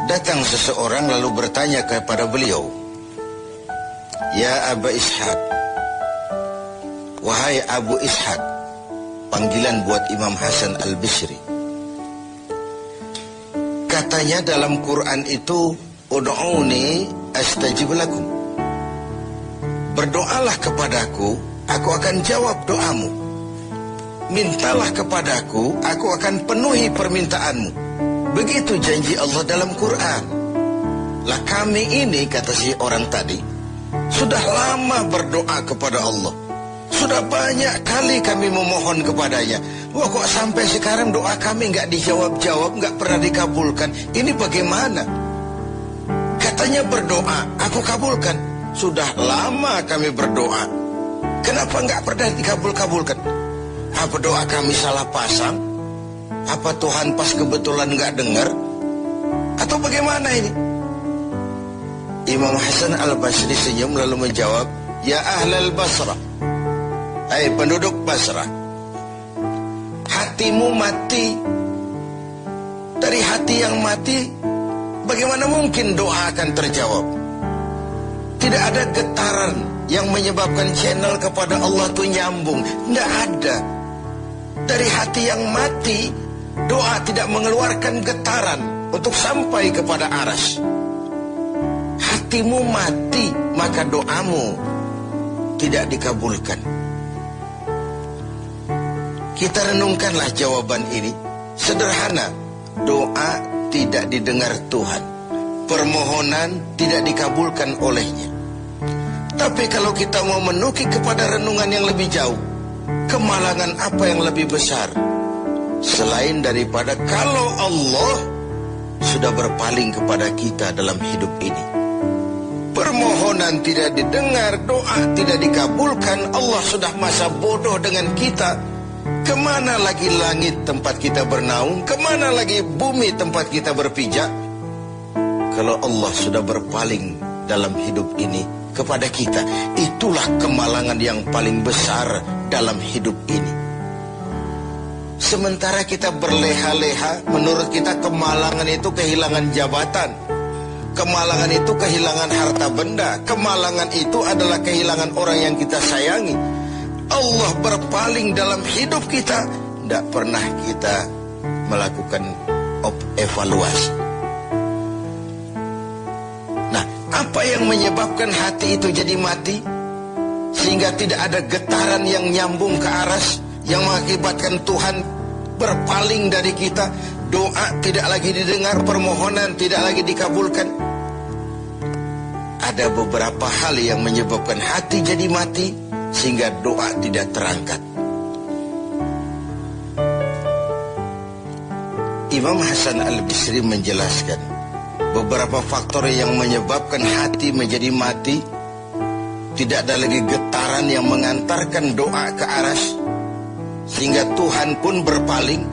Datang seseorang lalu bertanya kepada beliau, "Ya Aba Ishaq," wahai Abu Ishaq, panggilan buat Imam Hasan Al-Bisri. Katanya dalam Quran itu, "Ud'uni astajib lakum." Berdoalah kepadaku, aku akan jawab doamu. Mintalah kepadaku, aku akan penuhi permintaanmu. Begitu janji Allah dalam Quran. Lah kami ini, kata si orang tadi, sudah lama berdoa kepada Allah. Sudah banyak kali kami memohon kepadanya. Wah, kok sampai sekarang doa kami nggak dijawab-jawab, nggak pernah dikabulkan. Ini bagaimana? Katanya berdoa, aku kabulkan. Sudah lama kami berdoa. Kenapa nggak pernah dikabul-kabulkan? Apa doa kami salah pasang? Apa Tuhan pas kebetulan nggak dengar? Atau bagaimana ini? Imam Hasan Al-Basri senyum lalu menjawab, "Ya ahlal Basrah, hai penduduk Basrah, hatimu mati. Dari hati yang mati, bagaimana mungkin doa akan terjawab? Tidak ada getaran yang menyebabkan channel kepada Allah itu nyambung. Tidak ada. Dari hati yang mati, doa tidak mengeluarkan getaran untuk sampai kepada aras. Hatimu mati, maka doamu tidak dikabulkan." Kita renungkanlah jawaban ini. Sederhana, doa tidak didengar Tuhan, permohonan tidak dikabulkan olehnya. Tapi kalau kita mau menukik kepada renungan yang lebih jauh, kemalangan apa yang lebih besar selain daripada kalau Allah sudah berpaling kepada kita dalam hidup ini? Permohonan tidak didengar, doa tidak dikabulkan, Allah sudah masa bodoh dengan kita. Kemana lagi langit tempat kita bernaung? Kemana lagi bumi tempat kita berpijak? Kalau Allah sudah berpaling dalam hidup ini kepada kita, itulah kemalangan yang paling besar dalam hidup ini. Sementara kita berleha-leha, menurut kita kemalangan itu kehilangan jabatan, kemalangan itu kehilangan harta benda, kemalangan itu adalah kehilangan orang yang kita sayangi. Allah berpaling dalam hidup kita, tidak pernah kita melakukan evaluasi. Nah, apa yang menyebabkan hati itu jadi mati? Sehingga tidak ada getaran yang nyambung ke aras, yang mengakibatkan Tuhan berpaling dari kita. Doa tidak lagi didengar, permohonan tidak lagi dikabulkan. Ada beberapa hal yang menyebabkan hati jadi mati, sehingga doa tidak terangkat. Imam Hasan Al-Bisri menjelaskan beberapa faktor yang menyebabkan hati menjadi mati. Tidak ada lagi getaran yang mengantarkan doa ke aras, sehingga Tuhan pun berpaling.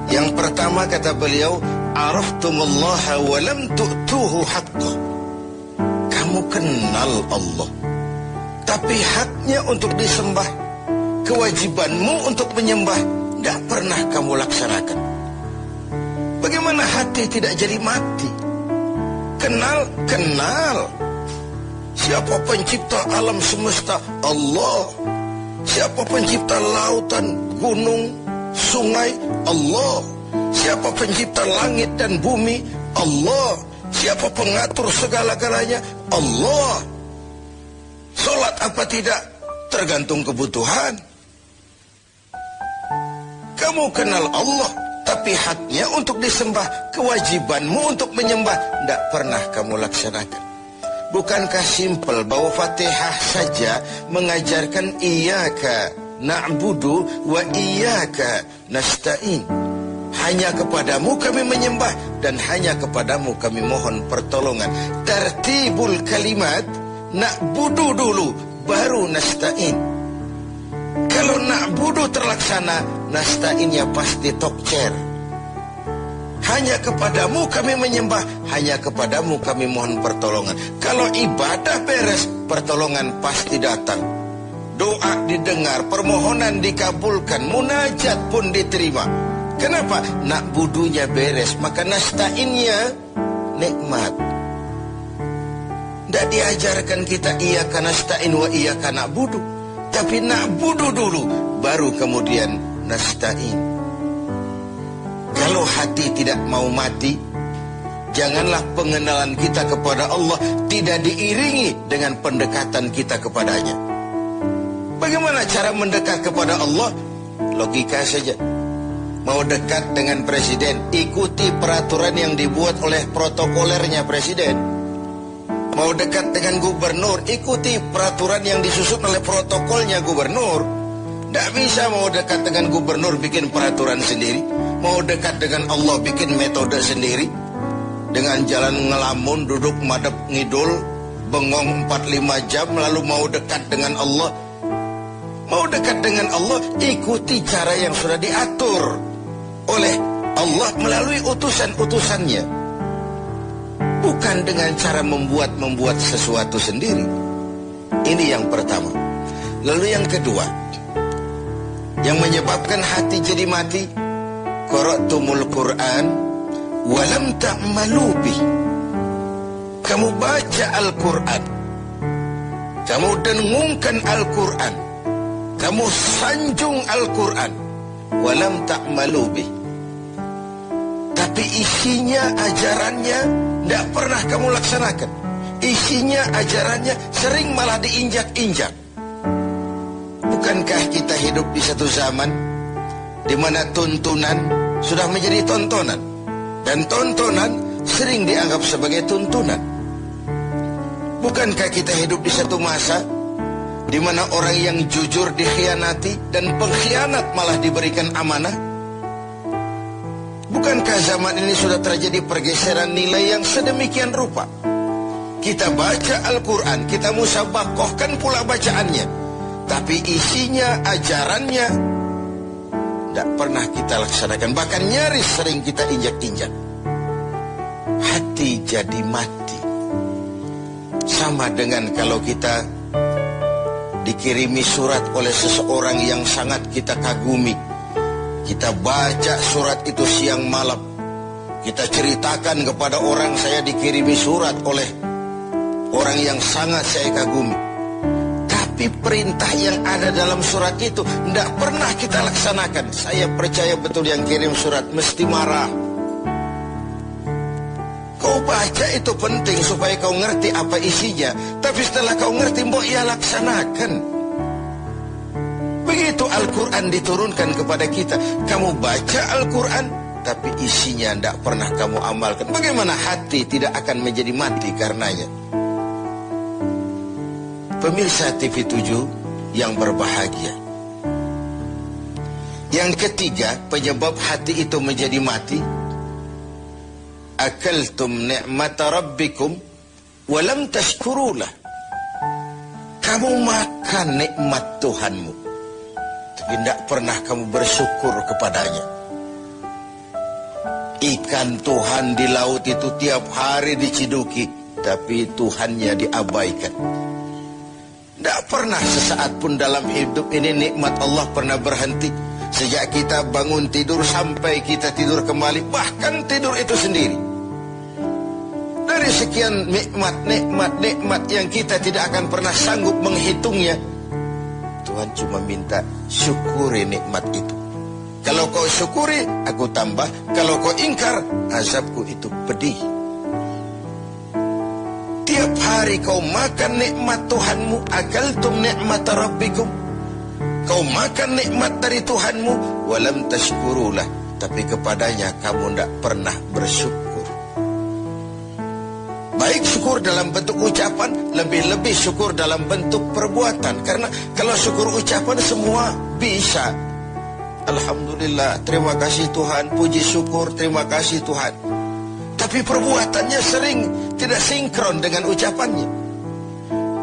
Yang pertama kata beliau, "Araftumullaha wa lam tu'tuhu haqqah." Kamu kenal Allah, tapi haknya untuk disembah, kewajibanmu untuk menyembah, tidak pernah kamu laksanakan. Bagaimana hati tidak jadi mati? Kenal. Siapa pencipta alam semesta? Allah. Siapa pencipta lautan, gunung, sungai? Allah. Siapa pencipta langit dan bumi? Allah. Siapa pengatur segala-galanya? Allah. Sholat apa tidak? Tergantung kebutuhan. Kamu kenal Allah, tapi haknya untuk disembah, kewajibanmu untuk menyembah, tidak pernah kamu laksanakan. Bukankah simpel bahwa Fatihah saja mengajarkan iyyaka na'budu wa iyyaka nasta'in? Hanya kepadamu kami menyembah dan hanya kepadamu kami mohon pertolongan. Tertibul kalimat, na'budu dulu, baru nasta'in. Kalau na'budu terlaksana, nasta'innya pasti tokcer. Hanya kepadamu kami menyembah, hanya kepadamu kami mohon pertolongan. Kalau ibadah beres, pertolongan pasti datang. Doa didengar, permohonan dikabulkan, munajat pun diterima. Kenapa? Na'budunya beres, maka nasta'innya nikmat. Tidak diajarkan kita iyyaka nasta'in wa iyyaka na'budu, tapi na'budu dulu, baru kemudian nasta'in. Kalau hati tidak mau mati, janganlah pengenalan kita kepada Allah tidak diiringi dengan pendekatan kita kepadanya. Bagaimana cara mendekat kepada Allah? Logika saja. Mau dekat dengan presiden, ikuti peraturan yang dibuat oleh protokolernya presiden. Mau dekat dengan gubernur, ikuti peraturan yang disusun oleh protokolnya gubernur. Tidak bisa mau dekat dengan gubernur bikin peraturan sendiri. Mau dekat dengan Allah bikin metode sendiri. Dengan jalan ngelamun, duduk madep ngidul, bengong 4-5 jam, lalu mau dekat dengan Allah. Mau dekat dengan Allah, ikuti cara yang sudah diatur oleh Allah melalui utusan-utusannya. Bukan dengan cara membuat sesuatu sendiri. Ini yang pertama. Lalu yang kedua, yang menyebabkan hati jadi mati, qara'tumul Qur'an walam ta'malu bih. Kamu baca Al-Quran, kamu dengungkan Al-Quran, kamu sanjung Al-Quran, walam ta'malu bih, tapi isinya, ajarannya tidak pernah kamu laksanakan. Isinya, ajarannya sering malah diinjak-injak. Bukankah kita hidup di satu zaman di mana tuntunan sudah menjadi tontonan, dan tontonan sering dianggap sebagai tuntunan? Bukankah kita hidup di satu masa di mana orang yang jujur dikhianati dan pengkhianat malah diberikan amanah? Bukankah zaman ini sudah terjadi pergeseran nilai yang sedemikian rupa? Kita baca Al-Quran, kita musabakohkan pula bacaannya, tapi isinya, ajarannya tidak pernah kita laksanakan. Bahkan nyaris sering kita injak-injak. Hati jadi mati. Sama dengan kalau kita dikirimi surat oleh seseorang yang sangat kita kagumi. Kita baca surat itu siang malam. Kita ceritakan kepada orang, saya dikirimi surat oleh orang yang sangat saya kagumi. Tapi perintah yang ada dalam surat itu tidak pernah kita laksanakan. Saya percaya betul yang kirim surat mesti marah. Kau baca itu penting supaya kau ngerti apa isinya. Tapi setelah kau ngerti, mbok ya laksanakan. Begitu Al-Quran diturunkan kepada kita. Kamu baca Al-Quran, tapi isinya tidak pernah kamu amalkan. Bagaimana hati tidak akan menjadi mati karenanya? Pemirsa TV 7 yang berbahagia, yang ketiga penyebab hati itu menjadi mati, akaltum ni'mata rabbikum walam tashkurulah. Kamu makan nikmat Tuhanmu, tapi tidak pernah kamu bersyukur kepadanya. Ikan Tuhan di laut itu tiap hari diciduki, tapi Tuhannya diabaikan. Tidak pernah sesaat pun dalam hidup ini nikmat Allah pernah berhenti. Sejak kita bangun tidur sampai kita tidur kembali, bahkan tidur itu sendiri. Dari sekian nikmat yang kita tidak akan pernah sanggup menghitungnya, Tuhan cuma minta syukuri nikmat itu. Kalau kau syukuri, aku tambah. Kalau kau ingkar, azabku itu pedih. Tiap hari kau makan nikmat Tuhanmu, akaltum ni'mata rabbikum. Kau makan nikmat dari Tuhanmu, walam tashkurulah, tapi kepadanya kamu tidak pernah bersyukur. Baik syukur dalam bentuk ucapan, lebih-lebih syukur dalam bentuk perbuatan. Karena kalau syukur ucapan semua bisa. Alhamdulillah, terima kasih Tuhan, puji syukur, terima kasih Tuhan. Tapi perbuatannya sering tidak sinkron dengan ucapannya.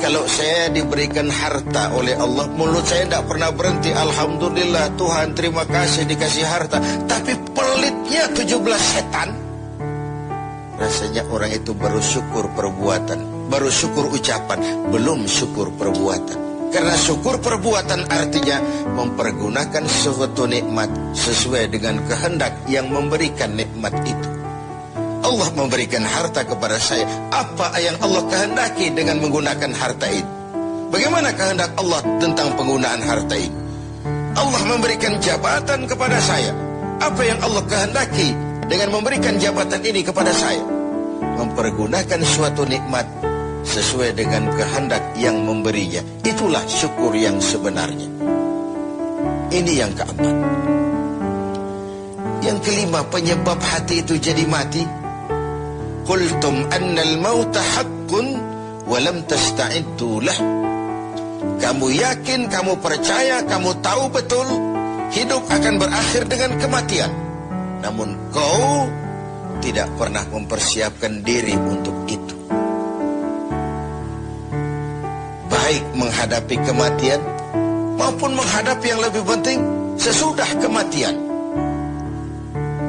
Kalau saya diberikan harta oleh Allah, mulut saya tidak pernah berhenti. Alhamdulillah Tuhan, terima kasih dikasih harta. Tapi pelitnya 17 setan. Rasanya orang itu baru syukur perbuatan, baru syukur ucapan, belum syukur perbuatan. Karena syukur perbuatan artinya mempergunakan suatu nikmat sesuai dengan kehendak yang memberikan nikmat itu. Allah memberikan harta kepada saya. Apa yang Allah kehendaki dengan menggunakan harta ini? Bagaimana kehendak Allah tentang penggunaan harta ini? Allah memberikan jabatan kepada saya. Apa yang Allah kehendaki dengan memberikan jabatan ini kepada saya? Mempergunakan suatu nikmat sesuai dengan kehendak yang memberinya. Itulah syukur yang sebenarnya. Ini yang keempat. Yang kelima, penyebab hati itu jadi mati. Qultum annal mauta haqqun wa lam tasta'iddu lah. Kamu yakin, kamu percaya, kamu tahu betul hidup akan berakhir dengan kematian. Namun kau tidak pernah mempersiapkan diri untuk itu. Baik menghadapi kematian maupun menghadapi yang lebih penting sesudah kematian.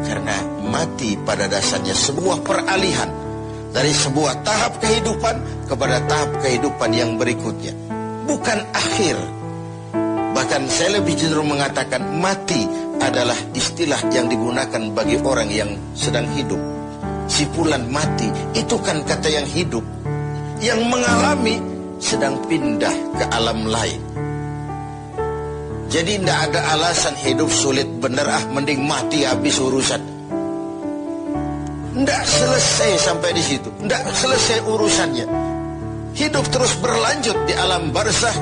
Karena mati pada dasarnya sebuah peralihan dari sebuah tahap kehidupan kepada tahap kehidupan yang berikutnya. Bukan akhir. Bahkan saya lebih cenderung mengatakan mati adalah istilah yang digunakan bagi orang yang sedang hidup. Sipulan mati itu kan kata yang hidup. Yang mengalami sedang pindah ke alam lain. Jadi tidak ada alasan hidup sulit bener, mending mati habis urusan. Tidak selesai sampai di situ. Tidak selesai urusannya. Hidup terus berlanjut di alam barzah,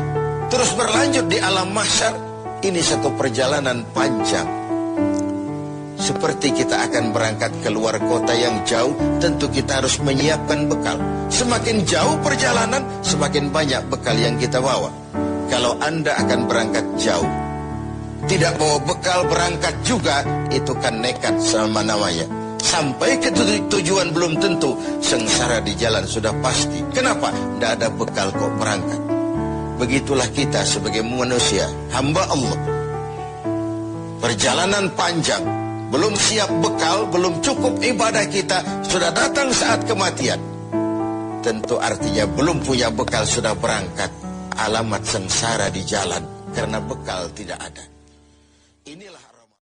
terus berlanjut di alam mahsyar. Ini satu perjalanan panjang. Seperti kita akan berangkat keluar kota yang jauh, tentu kita harus menyiapkan bekal. Semakin jauh perjalanan, semakin banyak bekal yang kita bawa. Kalau Anda akan berangkat jauh, tidak bawa bekal berangkat juga, itu kan nekat sama namanya. Sampai ke tujuan belum tentu, sengsara di jalan sudah pasti. Kenapa? Tidak ada bekal kok berangkat. Begitulah kita sebagai manusia, hamba Allah. Perjalanan panjang, belum siap bekal, belum cukup ibadah kita, sudah datang saat kematian. Tentu artinya belum punya bekal sudah berangkat. Alamat sengsara di jalan, karena bekal tidak ada. Inilah